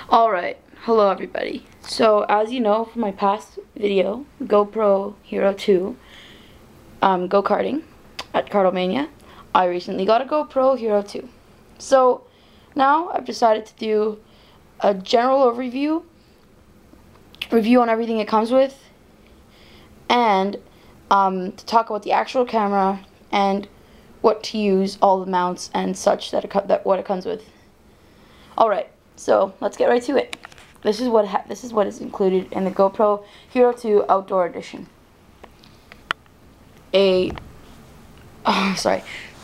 Alright, hello everybody. So as you know from my past video, GoPro Hero 2, go-karting at Kartlemania, I recently got a GoPro Hero 2. So now I've decided to do a general overview, review on everything it comes with, and to talk about the actual camera and what to use, all the mounts and such what it comes with. Alright. So let's get right to it. This is what is included in the GoPro Hero 2 Outdoor Edition. Alright,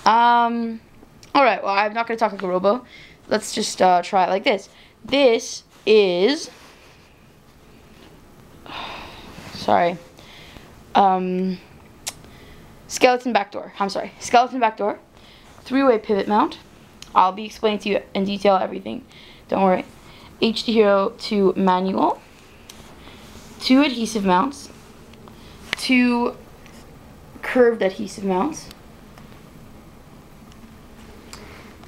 well, I'm not gonna talk like a robo. Let's just try it like this. This is skeleton backdoor. Skeleton backdoor. 3-way pivot mount. I'll be explaining to you in detail everything. Don't worry. HD Hero 2 manual, 2 adhesive mounts, 2 curved adhesive mounts,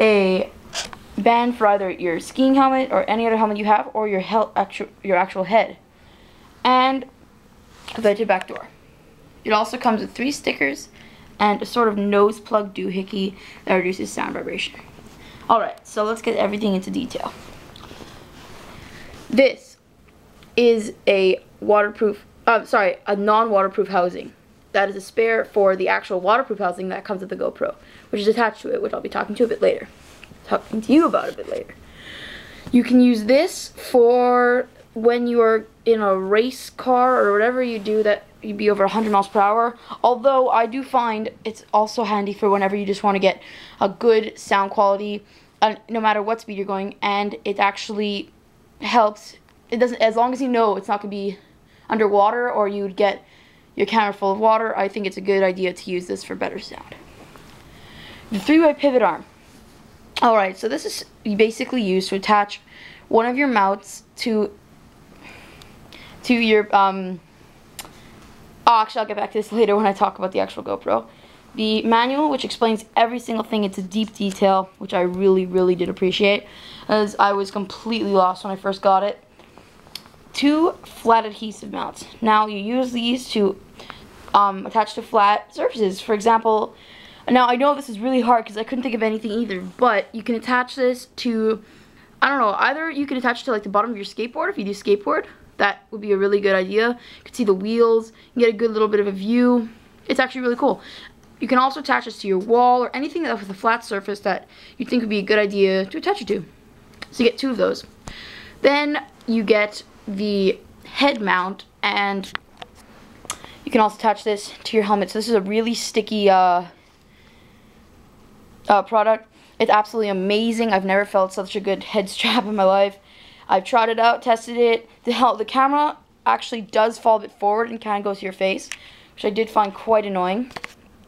a band for either your skiing helmet or any other helmet you have, or your actual head, and a vented back door. It also comes with 3 stickers and a sort of nose plug doohickey that reduces sound vibration. Alright, so let's get everything into detail. This is a non-waterproof housing. That is a spare for the actual waterproof housing that comes with the GoPro, which is attached to it, which I'll be talking to you about a bit later. You can use this for when you are in a race car or whatever you do that you'd be over 100 miles per hour. Although I do find it's also handy for whenever you just want to get a good sound quality, no matter what speed you're going, and it actually helps. It doesn't, as long as you know it's not going to be underwater or you would get your camera full of water. I think it's a good idea to use this for better sound. The 3-way pivot arm. Alright, so this is basically used to attach one of your mounts to your actually I'll get back to this later when I talk about the actual GoPro. The manual, which explains every single thing into deep detail, which I really did appreciate, as I was completely lost when I first got it. 2 flat adhesive mounts. Now you use these to attach to flat surfaces. For example, now I know this is really hard because I couldn't think of anything either, but you can attach this to, I don't know, either you can attach it to like the bottom of your skateboard if you do skateboard. That would be a really good idea. You can see the wheels, you get a good little bit of a view. It's actually really cool. You can also attach this to your wall or anything with a flat surface that you think would be a good idea to attach it to. So you get 2 of those. Then you get the head mount, and you can also attach this to your helmet. So this is a really sticky product. It's absolutely amazing. I've never felt such a good head strap in my life. I've tried it out, tested it. The camera actually does fall a bit forward and kind of goes to your face, which I did find quite annoying.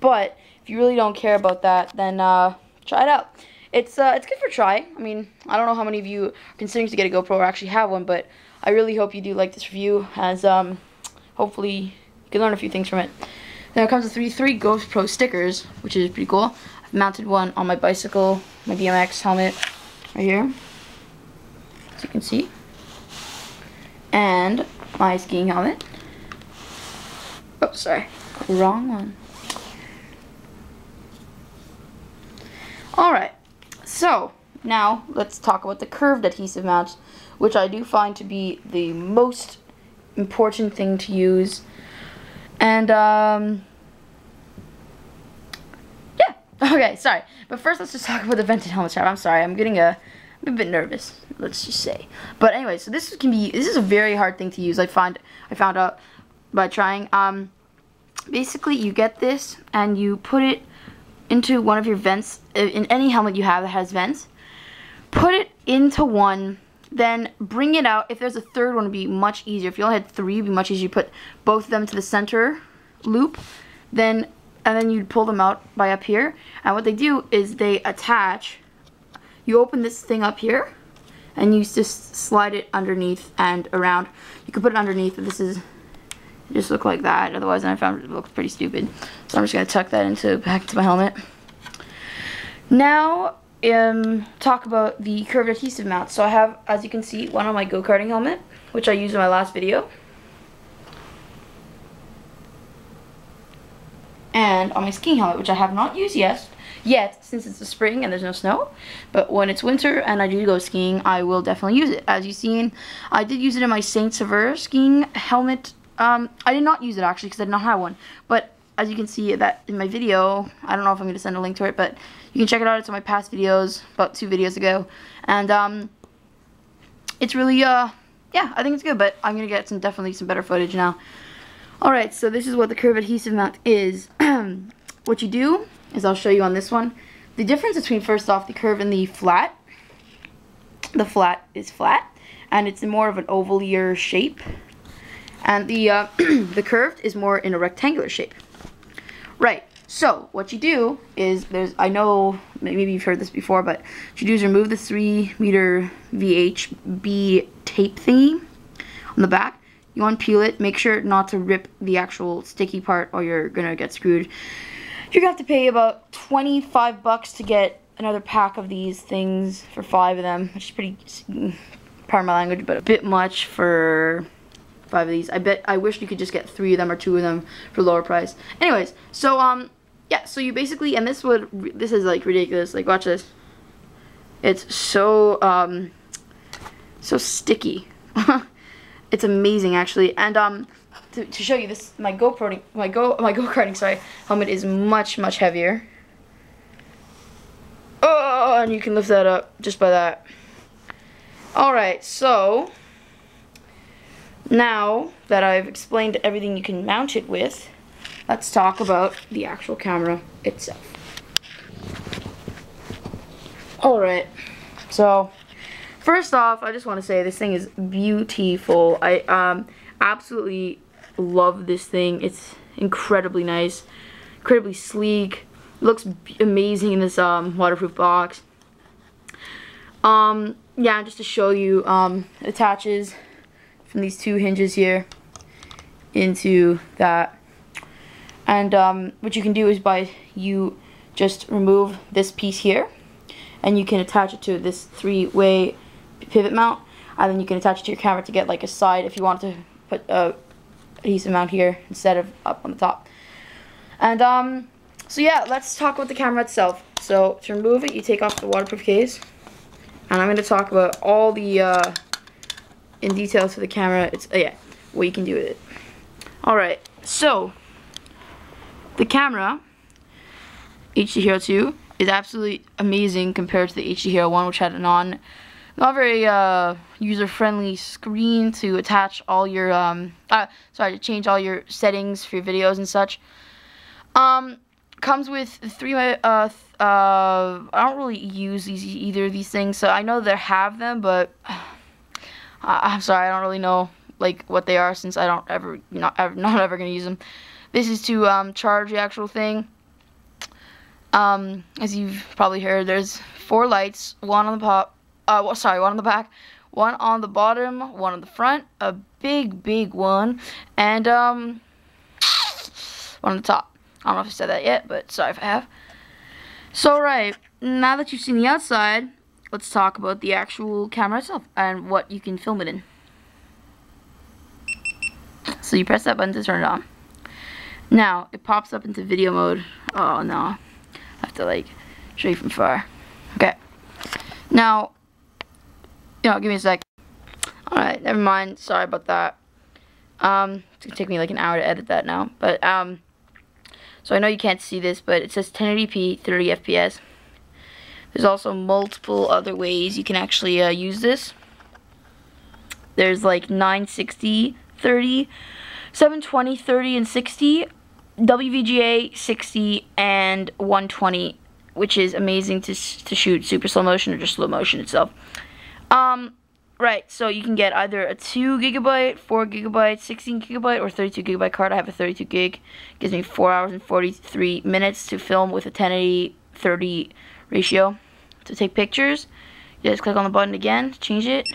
But if you really don't care about that, then try it out. It's good for try. I mean, I don't know how many of you are considering to get a GoPro or actually have one, but I really hope you do like this review, as hopefully you can learn a few things from it. Then it comes with three GoPro stickers, which is pretty cool. I've mounted one on my bicycle, my BMX helmet, right here, as you can see, and my skiing helmet. Oh, sorry, wrong one. Alright, so now let's talk about the curved adhesive mounts, which I do find to be the most important thing to use. And yeah, okay, sorry. But first let's just talk about the vented helmet strap. I'm sorry, I'm a bit nervous, let's just say. But anyway, so this is a very hard thing to use. I found out by trying. Basically you get this and you put it into one of your vents, in any helmet you have that has vents. Put it into one, then bring it out. If there's a third one, it would be much easier. If you only had 3, it would be much easier. You put both of them to the center loop, and then you'd pull them out by up here. And what they do is they attach, you open this thing up here, and you just slide it underneath and around. You can put it underneath, but this is just look like that. Otherwise, I found it looks pretty stupid. So I'm just gonna tuck that back into my helmet. Now, talk about the curved adhesive mount. So I have, as you can see, one on my go-karting helmet, which I used in my last video. And on my skiing helmet, which I have not used yet since it's the spring and there's no snow. But when it's winter and I do go skiing, I will definitely use it. As you've seen, I did use it in my Saint Sever skiing helmet. I did not use it actually because I did not have one. But as you can see that in my video, I don't know if I'm going to send a link to it, but you can check it out. It's on my past videos, about 2 videos ago. And it's really, yeah, I think it's good, but I'm going to get definitely some better footage now. Alright, so this is what the curved adhesive mount is. What you do is, I'll show you on this one, the difference between, first off, the curve and the flat. The flat is flat, and it's more of an ovalier shape. And the the curved is more in a rectangular shape. Right, so what you do is, I know maybe you've heard this before, but what you do is remove the 3-meter VHB tape thingy on the back. You unpeel it, make sure not to rip the actual sticky part or you're gonna get screwed. You're gonna have to pay about 25 bucks to get another pack of these things for 5 of them, which is pretty, pardon my language, but a bit much for 5 of these. I wish you could just get 3 of them or 2 of them for lower price. Anyways, so yeah, so you basically, and this is like ridiculous, like watch this. It's so so sticky. It's amazing actually. And to show you this, my go-karting, sorry, helmet is much heavier. Oh, and you can lift that up just by that. Alright, so now that I've explained everything you can mount it with, let's talk about the actual camera itself. Alright, so first off, I just want to say this thing is beautiful. I absolutely love this thing. It's incredibly nice, incredibly sleek. Looks amazing in this waterproof box. Yeah, just to show you, it attaches from these 2 hinges here into that. And what you can do is you just remove this piece here, and you can attach it to this 3-way pivot mount, and then you can attach it to your camera to get like a side if you want to put a adhesive mount here instead of up on the top. And so yeah, let's talk about the camera itself. So to remove it, you take off the waterproof case, and I'm going to talk about all the in details for the camera. It's yeah, what you can do with it. Alright, so the camera HD Hero 2 is absolutely amazing compared to the HD Hero 1, which had a not very user-friendly screen to attach all your to change all your settings for your videos and such. Comes with 3-way. I don't really use either of these things, so I know they have them, but I'm sorry, I don't really know like what they are since I don't ever not ever gonna use them. This is to charge the actual thing. As you've probably heard, there's 4 lights, one on the one on the back, one on the bottom, one on the front, a big one, and one on the top. I don't know if I said that yet, but sorry if I have. So right, now that you've seen the outside, let's talk about the actual camera itself and what you can film it in. So you press that button to turn it on. Now it pops up into video mode. Oh no, I have to like show you from far. Okay. Now, give me a sec. Alright, never mind. Sorry about that. It's gonna take me like an hour to edit that now. But so I know you can't see this, but it says 1080p 30 FPS. There's also multiple other ways you can actually use this. There's like 960 30, 720 30 and 60, WVGA 60 and 120, which is amazing to shoot super slow motion or just slow motion itself. Right, so you can get either a 2 GB, 4 GB, 16 GB, or 32 GB card. I have a 32 gig. Gives me 4 hours and 43 minutes to film with a 1080-30 ratio. To take pictures, you just click on the button again to change it.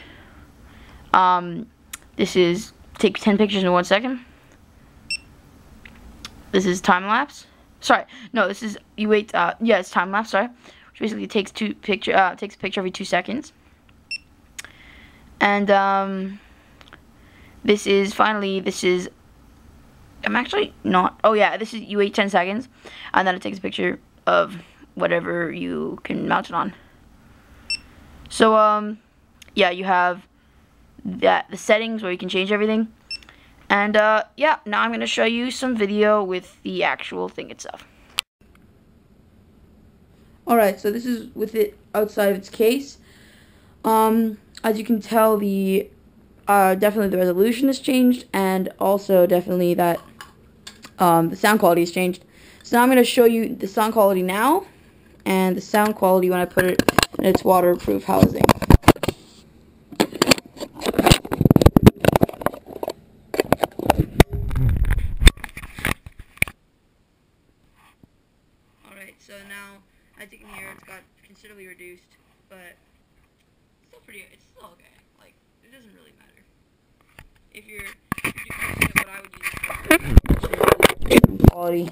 This is take 10 pictures in 1 second. This is time lapse. Sorry, no, this is you wait. Yeah, it's time lapse. Sorry, which which basically takes a picture every 2 seconds. And this is I'm actually not. Oh yeah, this is you wait 10 seconds, and then it takes a picture of whatever you can mount it on. So yeah, you have the settings where you can change everything. And yeah, now I'm going to show you some video with the actual thing itself. Alright, so this is with it outside of its case. As you can tell, the definitely the resolution has changed, and also definitely that the sound quality has changed. So now I'm going to show you the sound quality now, and the sound quality when I put it in its waterproof housing. Alright, so now, as you can hear, it's got considerably reduced, but it's still okay. Like, it doesn't really matter. If you're using it, what I would use is quality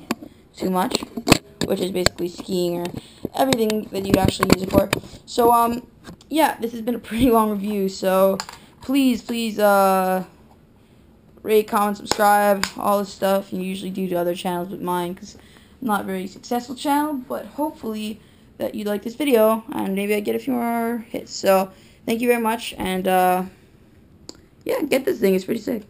too much, which is basically skiing or everything that you'd actually use it for. So, yeah, this has been a pretty long review, so please, rate, comment, subscribe, all this stuff you usually do to other channels with mine, because I'm not a very successful channel, but hopefully that you like this video, and maybe I get a few more hits. So, thank you very much, and yeah, get this thing, it's pretty sick.